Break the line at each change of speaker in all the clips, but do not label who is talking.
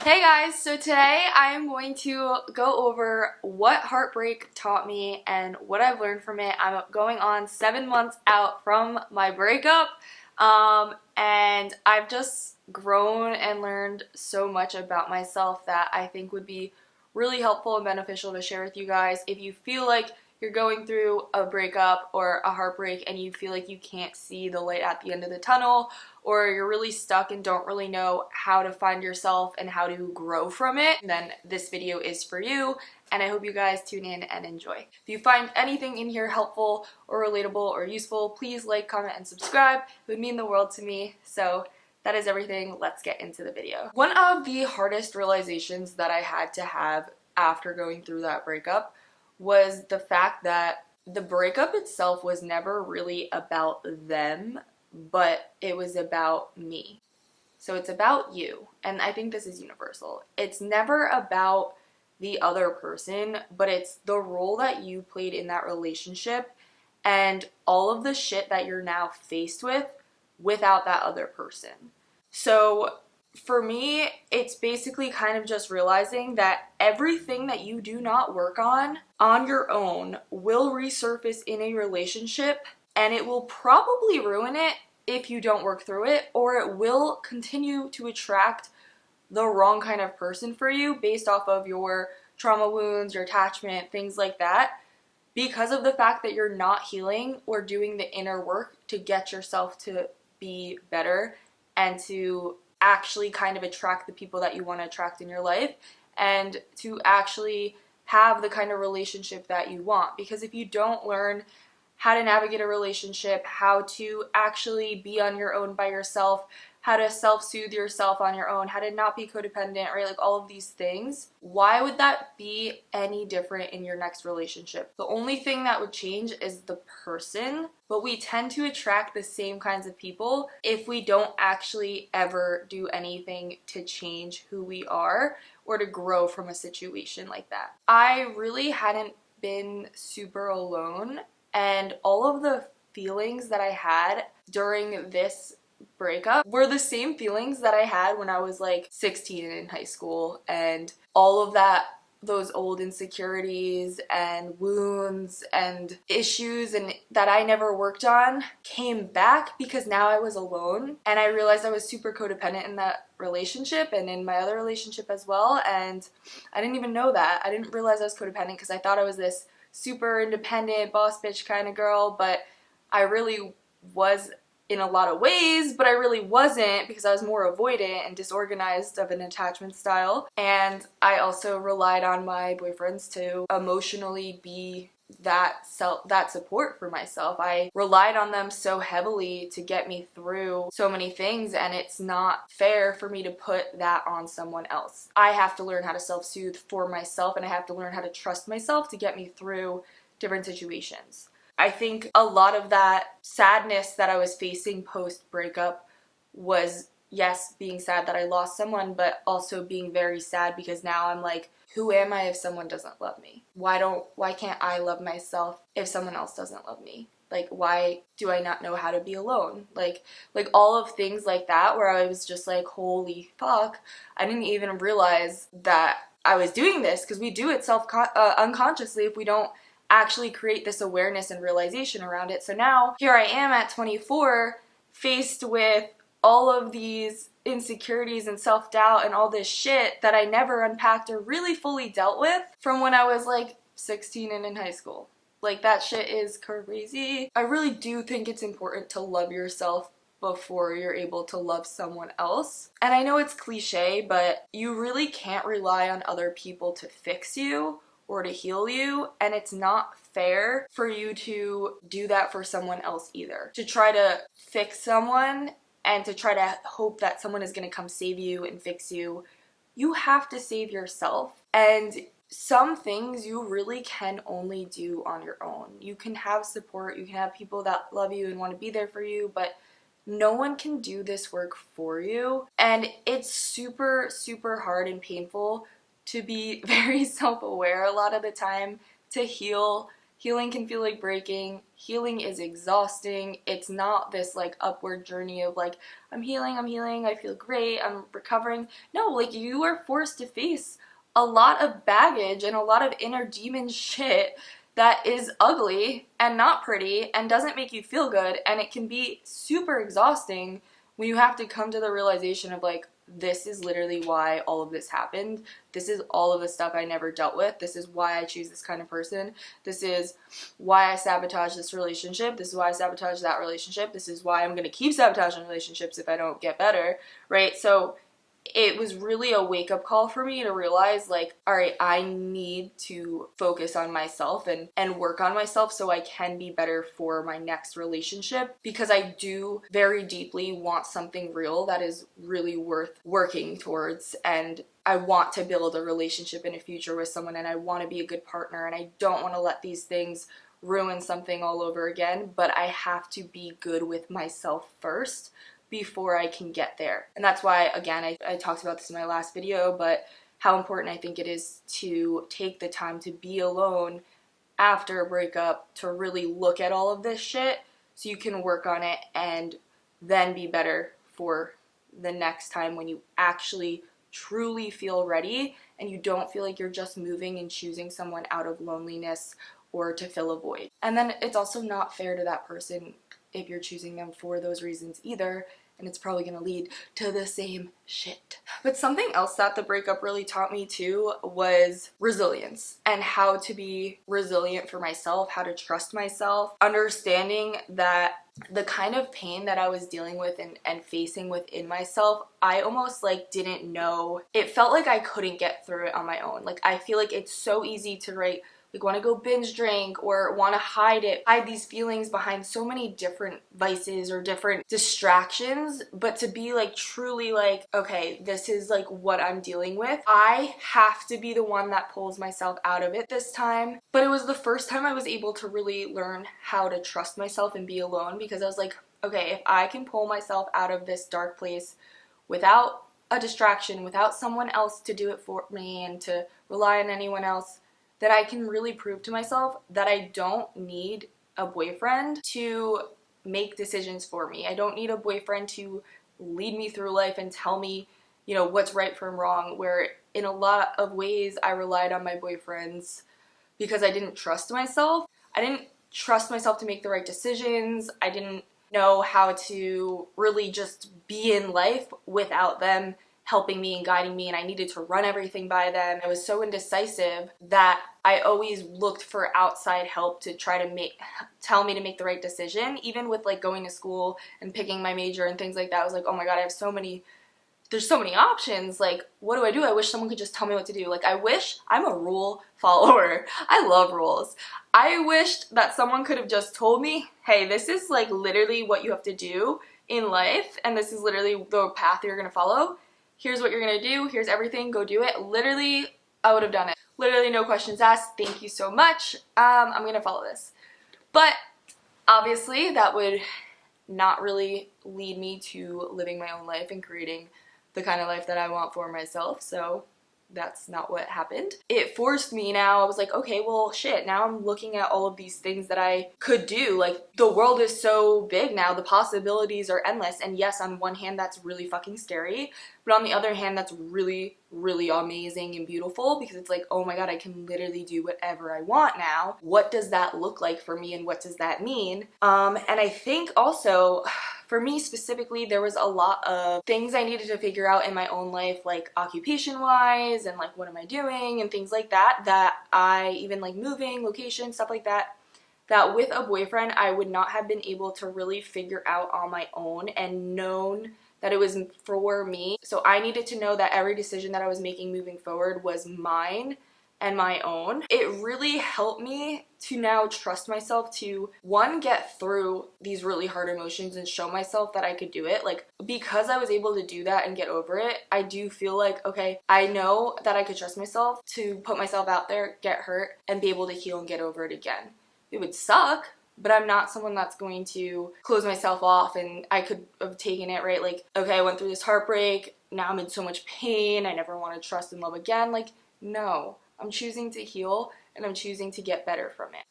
Hey guys, so today I am going to go over what heartbreak taught me and what I've learned from it. I'm going on 7 months out from my breakup, and I've just grown and learned so much about myself that I think would be really helpful and beneficial to share with you guys. If you feel like you're going through a breakup or a heartbreak and you feel like you can't see the light at the end of the tunnel, or you're really stuck and don't really know how to find yourself and how to grow from it, then this video is for you, and I hope you guys tune in and enjoy. If you find anything in here helpful or relatable or useful, please like, comment, and subscribe. It would mean the world to me. So that is everything. Let's get into the video. One of the hardest realizations that I had to have after going through that breakup was the fact that the breakup itself was never really about them, but it was about me. So it's about you, and I think this is universal. It's never about the other person, but it's the role that you played in that relationship and all of the shit that you're now faced with without that other person. So for me, it's basically kind of just realizing that everything that you do not work on your own will resurface in a relationship, and it will probably ruin it if you don't work through it, or it will continue to attract the wrong kind of person for you based off of your trauma wounds, your attachment, things like that, because of the fact that you're not healing or doing the inner work to get yourself to be better and to actually kind of attract the people that you want to attract in your life and to actually have the kind of relationship that you want. Because if you don't learn how to navigate a relationship, how to actually be on your own by yourself, how to self-soothe yourself on your own, how to not be codependent, right? Like all of these things, why would that be any different in your next relationship? The only thing that would change is the person, but we tend to attract the same kinds of people if we don't actually ever do anything to change who we are or to grow from a situation like that. I really hadn't been super alone, and all of the feelings that I had during this breakup were the same feelings that I had when I was like 16 and in high school, and all of those old insecurities and wounds and issues and that I never worked on came back because now I was alone, and I realized I was super codependent in that relationship and in my other relationship as well, and I didn't even know that. I didn't realize I was codependent because I thought I was this super independent boss bitch kind of girl, but I really was in a lot of ways, but I really wasn't, because I was more avoidant and disorganized of an attachment style. And I also relied on my boyfriends to emotionally be that support for myself. I relied on them so heavily to get me through so many things, and it's not fair for me to put that on someone else. I have to learn how to self-soothe for myself, and I have to learn how to trust myself to get me through different situations. I think a lot of that sadness that I was facing post-breakup was, yes, being sad that I lost someone, but also being very sad because now I'm like, who am I if someone doesn't love me? Why can't I love myself if someone else doesn't love me? Like, why do I not know how to be alone? Like all of things like that, where I was just like, holy fuck, I didn't even realize that I was doing this, because we do it unconsciously if we don't actually create this awareness and realization around it. So now here I am at 24, faced with all of these insecurities and self-doubt and all this shit that I never unpacked or really fully dealt with from when I was like 16 and in high school. Like, that shit is crazy. I really do think it's important to love yourself before you're able to love someone else. And I know it's cliche, but you really can't rely on other people to fix you or to heal you, and it's not fair for you to do that for someone else either. To try to fix someone and to try to hope that someone is going to come save you and fix you, you have to save yourself. And some things you really can only do on your own. You can have support, you can have people that love you and want to be there for you, but no one can do this work for you. And it's super, super hard and painful to be very self-aware a lot of the time, to heal Healing can feel like breaking. Healing is exhausting. It's not this like upward journey of like, I'm healing, I feel great, I'm recovering. No, like you are forced to face a lot of baggage and a lot of inner demon shit that is ugly and not pretty and doesn't make you feel good, and it can be super exhausting when you have to come to the realization of like, this is literally why all of this happened. This is all of the stuff I never dealt with. This is why I choose this kind of person. This is why I sabotage this relationship. This is why I sabotage that relationship. This is why I'm going to keep sabotaging relationships if I don't get better, right? So it was really a wake-up call for me to realize like, all right, I need to focus on myself and work on myself so I can be better for my next relationship, because I do very deeply want something real that is really worth working towards, and I want to build a relationship in a future with someone, and I want to be a good partner, and I don't want to let these things ruin something all over again, but I have to be good with myself first before I can get there. And that's why, again, I talked about this in my last video, but how important I think it is to take the time to be alone after a breakup, to really look at all of this shit so you can work on it and then be better for the next time when you actually truly feel ready and you don't feel like you're just moving and choosing someone out of loneliness or to fill a void. And then it's also not fair to that person if you're choosing them for those reasons either, and it's probably gonna lead to the same shit. But something else that the breakup really taught me too was resilience, and how to be resilient for myself, how to trust myself, understanding that the kind of pain that I was dealing with and facing within myself, I almost like didn't know. It felt like I couldn't get through it on my own. Like I feel like it's so easy to like want to go binge drink or want to hide these feelings behind so many different vices or different distractions, but to be like truly like, okay, this is like what I'm dealing with. I have to be the one that pulls myself out of it this time. But it was the first time I was able to really learn how to trust myself and be alone, because I was like, okay, if I can pull myself out of this dark place without a distraction, without someone else to do it for me and to rely on anyone else, that I can really prove to myself that I don't need a boyfriend to make decisions for me. I don't need a boyfriend to lead me through life and tell me, you know, what's right from wrong, where in a lot of ways I relied on my boyfriends because I didn't trust myself. I didn't trust myself to make the right decisions. I didn't know how to really just be in life without them helping me and guiding me, and I needed to run everything by them. I was so indecisive that I always looked for outside help to try to tell me to make the right decision. Even with like going to school and picking my major and things like that, I was like, oh my god, there's so many options. Like, what do I do? I wish someone could just tell me what to do. Like, I wish, I'm a rule follower. I love rules. I wished that someone could have just told me, hey, this is like literally what you have to do in life, and this is literally the path you're gonna follow. Here's what you're gonna do, here's everything, go do it. Literally, I would have done it. Literally no questions asked, thank you so much. I'm gonna follow this. But obviously that would not really lead me to living my own life and creating the kind of life that I want for myself, so that's not what happened. It forced me now, I was like, okay, well shit, now I'm looking at all of these things that I could do. Like, the world is so big now, the possibilities are endless, and yes, on one hand that's really fucking scary, but on the other hand that's really, really amazing and beautiful, because it's like, oh my god, I can literally do whatever I want now. What does that look like for me, and what does that mean? And I think also, for me specifically, there was a lot of things I needed to figure out in my own life, like occupation-wise, and like what am I doing, and things like that, that I, even like moving, location, stuff like that, that with a boyfriend I would not have been able to really figure out on my own and known that it was for me. So I needed to know that every decision that I was making moving forward was mine and my own. It really helped me to now trust myself to, one, get through these really hard emotions and show myself that I could do it. Like, because I was able to do that and get over it, I do feel like, okay, I know that I could trust myself to put myself out there, get hurt, and be able to heal and get over it again. It would suck, but I'm not someone that's going to close myself off, and I could have taken it, right? Like, okay, I went through this heartbreak, now I'm in so much pain, I never want to trust and love again. Like, no. I'm choosing to heal, and I'm choosing to get better from it.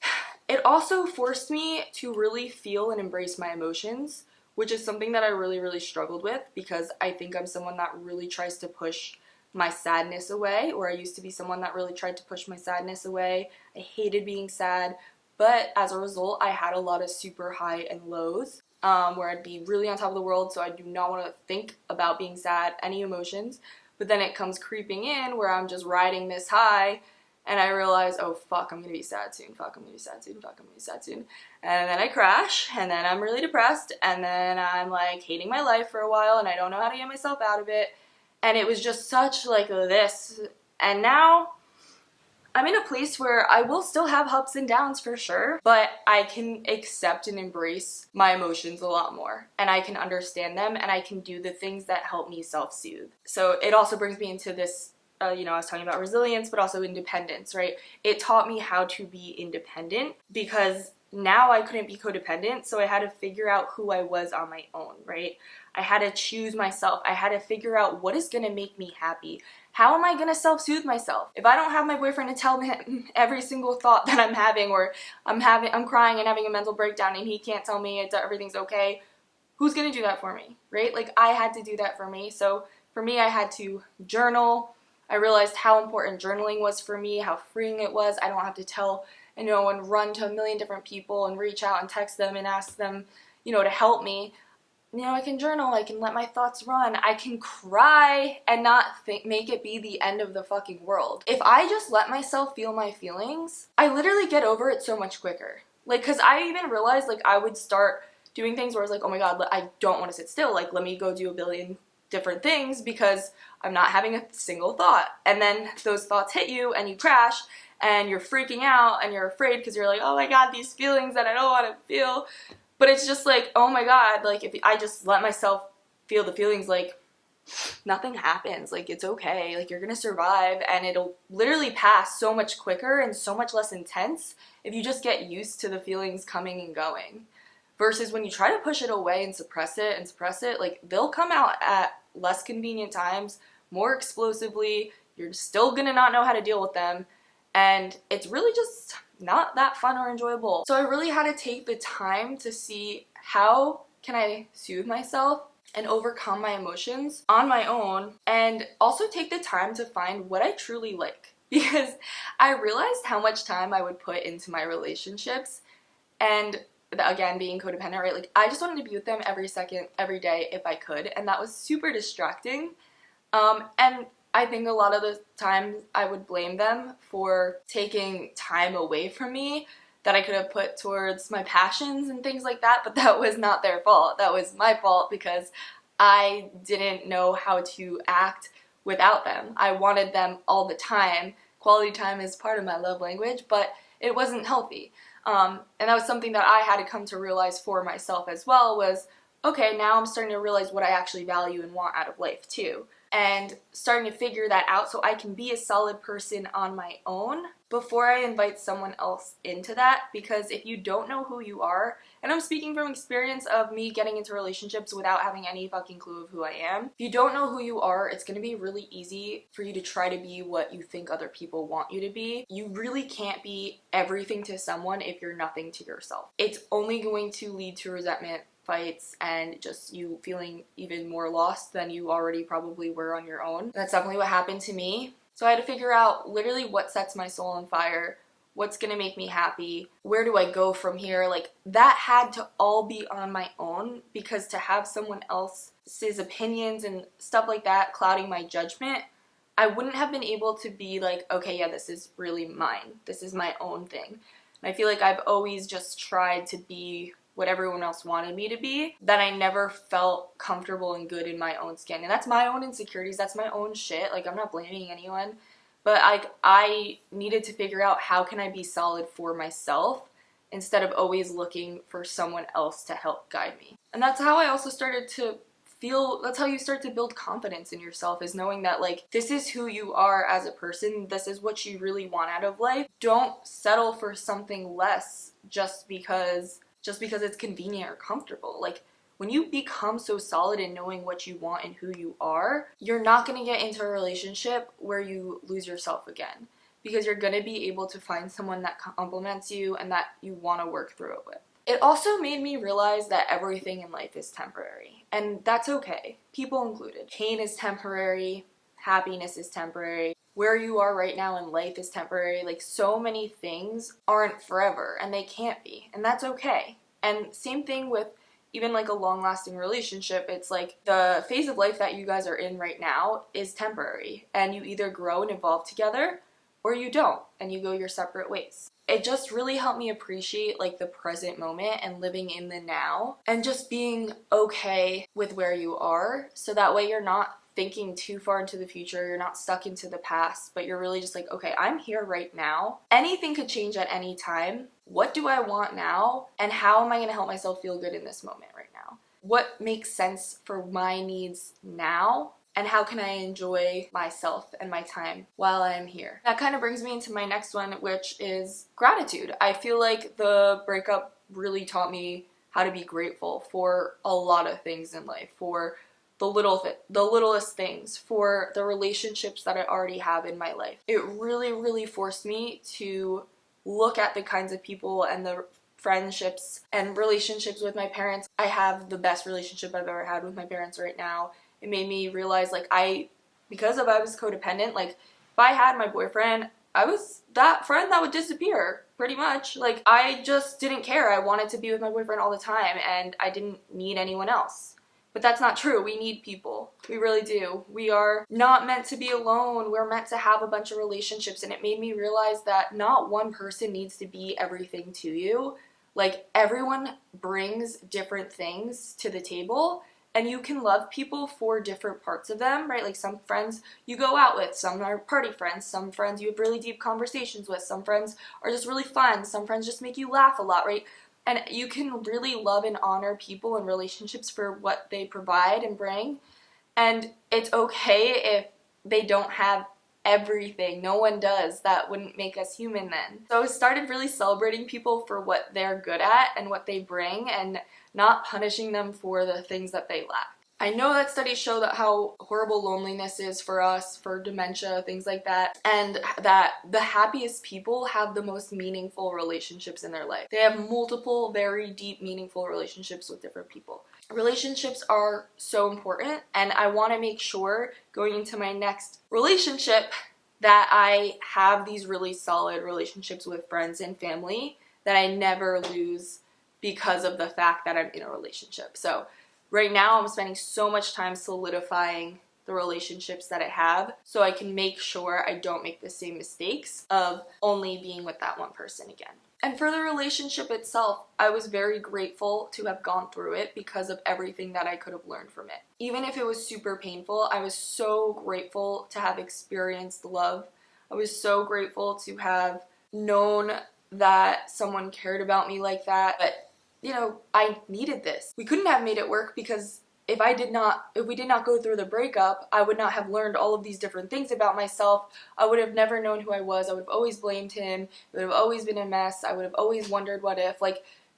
it also forced me to really feel and embrace my emotions, which is something that I really, really struggled with because I think I'm someone that really tries to push my sadness away, or I used to be someone that really tried to push my sadness away. I hated being sad, but as a result, I had a lot of super high and lows, where I'd be really on top of the world, so I do not want to think about being sad, any emotions, but then it comes creeping in where I'm just riding this high, and I realize, oh fuck, I'm gonna be sad soon, fuck, I'm gonna be sad soon, fuck, I'm gonna be sad soon, and then I crash, and then I'm really depressed, and then I'm like hating my life for a while, and I don't know how to get myself out of it, and it was just such like this, and now I'm in a place where I will still have ups and downs for sure, but I can accept and embrace my emotions a lot more, and I can understand them, and I can do the things that help me self-soothe. So it also brings me into this, I was talking about resilience, but also independence, right? It taught me how to be independent because now I couldn't be codependent, so I had to figure out who I was on my own, right? I had to choose myself. I had to figure out what is gonna make me happy. How am I gonna self-soothe myself? If I don't have my boyfriend to tell him every single thought that I'm having, or I'm crying and having a mental breakdown and he can't tell me everything's okay, who's gonna do that for me, right? Like, I had to do that for me. So for me, I had to journal. I realized how important journaling was for me, how freeing it was. I don't have to tell, and run to a million different people and reach out and text them and ask them, to help me. I can journal, I can let my thoughts run, I can cry and not make it be the end of the fucking world. If I just let myself feel my feelings, I literally get over it so much quicker. Like, cause I even realized, like, I would start doing things where I was like, oh my god, I don't want to sit still, like, let me go do a billion different things because I'm not having a single thought. And then those thoughts hit you and you crash and you're freaking out and you're afraid because you're like, oh my god, these feelings that I don't want to feel. But it's just like, oh my god, like, if I just let myself feel the feelings, like, nothing happens. Like, it's okay. Like, you're gonna survive, and it'll literally pass so much quicker and so much less intense if you just get used to the feelings coming and going. Versus when you try to push it away and suppress it, like, they'll come out at less convenient times, more explosively, you're still gonna not know how to deal with them, and it's really just not that fun or enjoyable. So I really had to take the time to see how can I soothe myself and overcome my emotions on my own, and also take the time to find what I truly like. Because I realized how much time I would put into my relationships, and again, being codependent, right? Like, I just wanted to be with them every second, every day if I could, and that was super distracting. And I think a lot of the times I would blame them for taking time away from me that I could have put towards my passions and things like that, but that was not their fault. That was my fault because I didn't know how to act without them. I wanted them all the time. Quality time is part of my love language, but it wasn't healthy. And that was something that I had to come to realize for myself as well, was, okay, now I'm starting to realize what I actually value and want out of life too. And starting to figure that out so I can be a solid person on my own before I invite someone else into that. Because if you don't know who you are, and I'm speaking from experience of me getting into relationships without having any fucking clue of who I am, if you don't know who you are, it's going to be really easy for you to try to be what you think other people want you to be. You really can't be everything to someone if you're nothing to yourself. It's only going to lead to resentment, fights, and just you feeling even more lost than you already probably were on your own. That's definitely what happened to me. So I had to figure out literally what sets my soul on fire, what's gonna make me happy, where do I go from here. Like, that had to all be on my own, because to have someone else's opinions and stuff like that clouding my judgment, I wouldn't have been able to be like, okay, yeah, this is really mine. This is my own thing. And I feel like I've always just tried to be what everyone else wanted me to be, that I never felt comfortable and good in my own skin. And that's my own insecurities, that's my own shit. Like, I'm not blaming anyone, but I needed to figure out how can I be solid for myself instead of always looking for someone else to help guide me. And that's how I also started to feel, that's how you start to build confidence in yourself, is knowing that, like, this is who you are as a person, this is what you really want out of life. Don't settle for something less just because it's convenient or comfortable. Like, when you become so solid in knowing what you want and who you are, you're not going to get into a relationship where you lose yourself again. because you're gonna be able to find someone that compliments you and that you want to work through it with. It also made me realize that everything in life is temporary, and that's okay, people included. Pain is temporary, happiness is temporary, where you are right now in life is temporary. Like, so many things aren't forever, and they can't be, and that's okay. And same thing with even like a long-lasting relationship. It's like the phase of life that you guys are in right now is temporary, and you either grow and evolve together or you don't, and you go your separate ways. It just really helped me appreciate like the present moment and living in the now and just being okay with where you are, so that way you're not thinking too far into the future, you're not stuck into the past, but you're really just like, okay, I'm here right now. Anything could change at any time. What do I want now? And how am I going to help myself feel good in this moment right now? What makes sense for my needs now? And how can I enjoy myself and my time while I'm here? That kind of brings me into my next one, which is gratitude. I feel like the breakup really taught me how to be grateful for a lot of things in life, for the littlest things, for the relationships that I already have in my life. It really, really forced me to look at the kinds of people and the friendships and relationships with my parents. I have the best relationship I've ever had with my parents right now. It made me realize, like, because I was codependent, like, if I had my boyfriend, I was that friend that would disappear, pretty much. Like, I just didn't care. I wanted to be with my boyfriend all the time, and I didn't need anyone else. But that's not true. We need people. We really do. We are not meant to be alone. We're meant to have a bunch of relationships, and it made me realize that not one person needs to be everything to you. Like, everyone brings different things to the table, and you can love people for different parts of them, right? Like, some friends you go out with, some are party friends, some friends you have really deep conversations with, some friends are just really fun, some friends just make you laugh a lot, right? And you can really love and honor people and relationships for what they provide and bring. And it's okay if they don't have everything. No one does. That wouldn't make us human then. So I started really celebrating people for what they're good at and what they bring, and not punishing them for the things that they lack. I know that studies show that how horrible loneliness is for us, for dementia, things like that, and that the happiest people have the most meaningful relationships in their life. They have multiple, very deep, meaningful relationships with different people. Relationships are so important, and I want to make sure going into my next relationship that I have these really solid relationships with friends and family that I never lose because of the fact that I'm in a relationship. So right now, I'm spending so much time solidifying the relationships that I have so I can make sure I don't make the same mistakes of only being with that one person again. And for the relationship itself, I was very grateful to have gone through it because of everything that I could have learned from it. Even if it was super painful, I was so grateful to have experienced love. I was so grateful to have known that someone cared about me like that. But you know, I needed this. We couldn't have made it work because if we did not go through the breakup, I would not have learned all of these different things about myself. I would have never known who I was. I would have always blamed him. It would have always been a mess. I would have always wondered what if.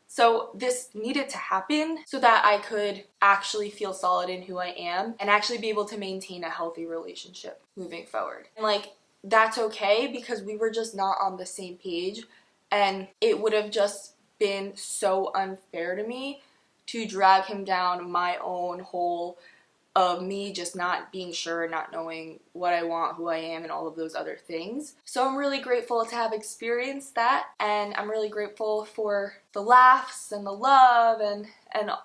So this needed to happen so that I could actually feel solid in who I am and actually be able to maintain a healthy relationship moving forward. And that's okay because we were just not on the same page, and it would have just been so unfair to me to drag him down my own hole of me just not being sure, not knowing what I want, who I am, and all of those other things. So I'm really grateful to have experienced that, and I'm really grateful for the laughs and the love and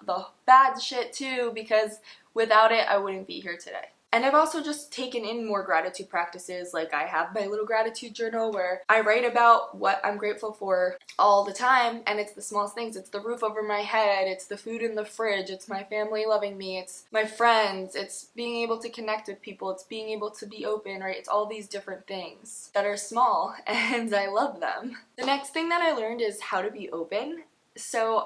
the bad shit too, because without it, I wouldn't be here today. And I've also just taken in more gratitude practices. Like, I have my little gratitude journal where I write about what I'm grateful for all the time, and it's the smallest things. It's the roof over my head, it's the food in the fridge, it's my family loving me, it's my friends, it's being able to connect with people, it's being able to be open, right? It's all these different things that are small, and I love them. The next thing that I learned is how to be open. So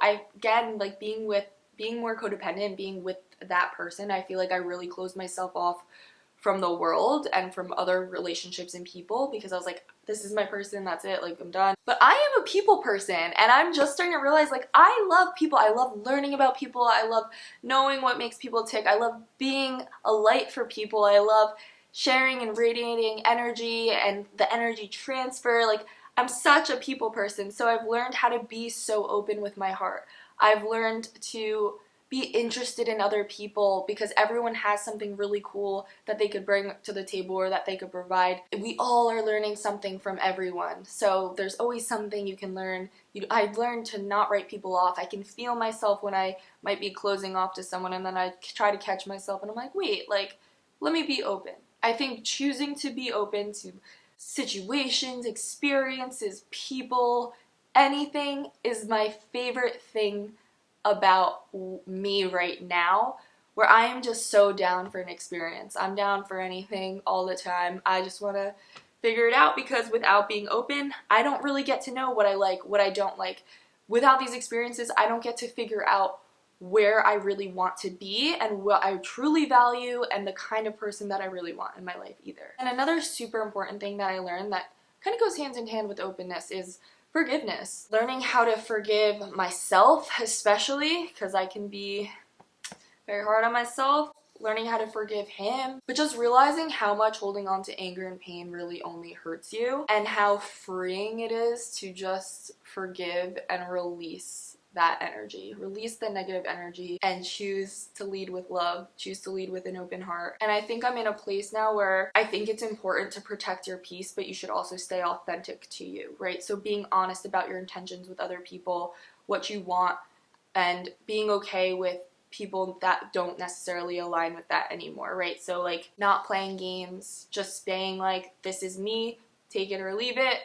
being more codependent, being with that person, I feel like I really closed myself off from the world and from other relationships and people because I was like, this is my person, that's it, I'm done. But I am a people person, and I'm just starting to realize, I love people. I love learning about people. I love knowing what makes people tick. I love being a light for people. I love sharing and radiating energy and the energy transfer. Like, I'm such a people person, so I've learned how to be so open with my heart. I've learned to be interested in other people because everyone has something really cool that they could bring to the table or that they could provide. We all are learning something from everyone, so there's always something you can learn. I've learned to not write people off. I can feel myself when I might be closing off to someone, and then I try to catch myself and I'm like, wait, like, let me be open. I think choosing to be open to situations, experiences, people, anything is my favorite thing about me right now, where I am just so down for an experience. I'm down for anything all the time. I just want to figure it out, because without being open, I don't really get to know what I like, what I don't like. Without these experiences, I don't get to figure out where I really want to be and what I truly value and the kind of person that I really want in my life either. And another super important thing that I learned that kind of goes hand in hand with openness is forgiveness. Learning how to forgive myself, especially because I can be very hard on myself. Learning how to forgive him, but just realizing how much holding on to anger and pain really only hurts you, and how freeing it is to just forgive and release that energy, release the negative energy, and choose to lead with love, choose to lead with an open heart. And I think I'm in a place now where I think it's important to protect your peace, but you should also stay authentic to you, right? So being honest about your intentions with other people, what you want, and being okay with people that don't necessarily align with that anymore, right? So like not playing games, just saying like, this is me, take it or leave it,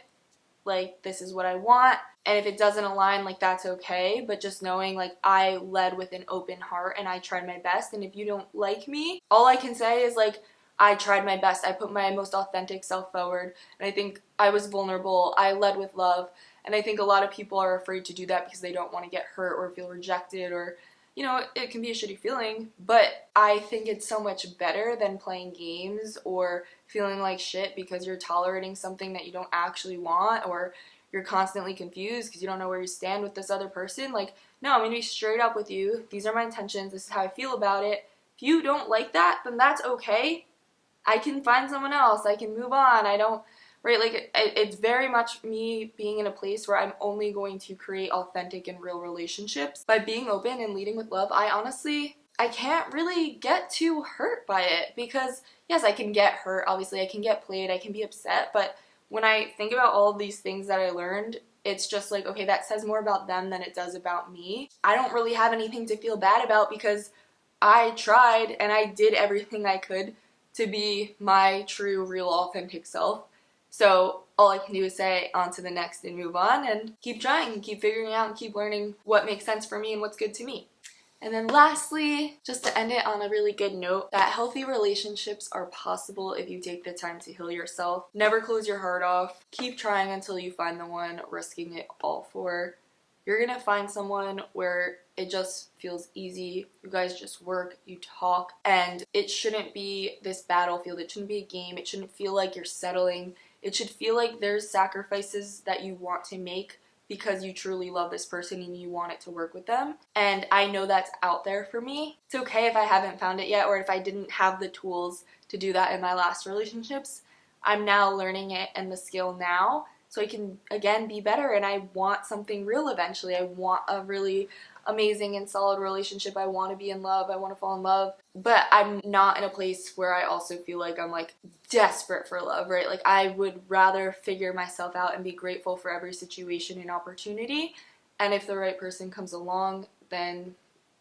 like this is what I want, and if it doesn't align, like that's okay, but just knowing like I led with an open heart and I tried my best, and if you don't like me, all I can say is like, I tried my best, I put my most authentic self forward, and I think I was vulnerable, I led with love, and I think a lot of people are afraid to do that because they don't want to get hurt or feel rejected, or you know, it can be a shitty feeling, but I think it's so much better than playing games or feeling like shit because you're tolerating something that you don't actually want, or you're constantly confused because you don't know where you stand with this other person. Like, no, I'm gonna be straight up with you. These are my intentions. This is how I feel about it. If you don't like that, then that's okay. I can find someone else. I can move on. I don't, right? Like, it's very much me being in a place where I'm only going to create authentic and real relationships. By being open and leading with love, I can't really get too hurt by it, because yes, I can get hurt. Obviously, I can get played. I can be upset. But when I think about all of these things that I learned, it's just like, okay, that says more about them than it does about me. I don't really have anything to feel bad about because I tried and I did everything I could to be my true, real, authentic self. So all I can do is say on to the next and move on and keep trying and keep figuring out and keep learning what makes sense for me and what's good to me. And then lastly, just to end it on a really good note, that healthy relationships are possible if you take the time to heal yourself. Never close your heart off. Keep trying until you find the one, risking it all for. You're gonna find someone where it just feels easy. You guys just work, you talk, and it shouldn't be this battlefield. It shouldn't be a game. It shouldn't feel like you're settling. It should feel like there's sacrifices that you want to make because you truly love this person and you want it to work with them. And I know that's out there for me. It's okay if I haven't found it yet, or if I didn't have the tools to do that in my last relationships. I'm now learning it and the skill now, so I can again be better, and I want something real eventually. I want a really amazing and solid relationship. I want to be in love. I want to fall in love. But I'm not in a place where I also feel like I'm like desperate for love, right? Like, I would rather figure myself out and be grateful for every situation and opportunity. And if the right person comes along, then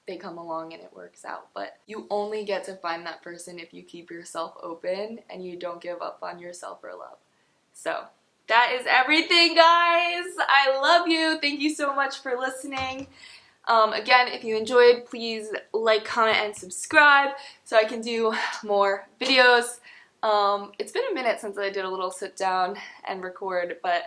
they come along and it works out. But you only get to find that person if you keep yourself open and you don't give up on yourself or love. So that is everything, guys. I love you. Thank you so much for listening. Again, if you enjoyed, please like, comment, and subscribe so I can do more videos. It's been a minute since I did a little sit down and record, but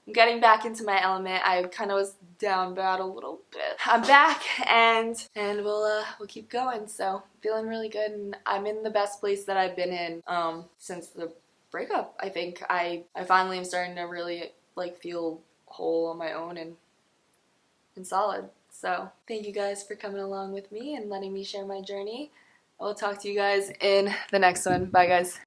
I'm getting back into my element. I kind of was down bad a little bit. I'm back, and we'll keep going. So feeling really good, and I'm in the best place that I've been in since the breakup. I think I finally am starting to really like feel whole on my own and solid. So thank you guys for coming along with me and letting me share my journey. I will talk to you guys in the next one. Bye, guys.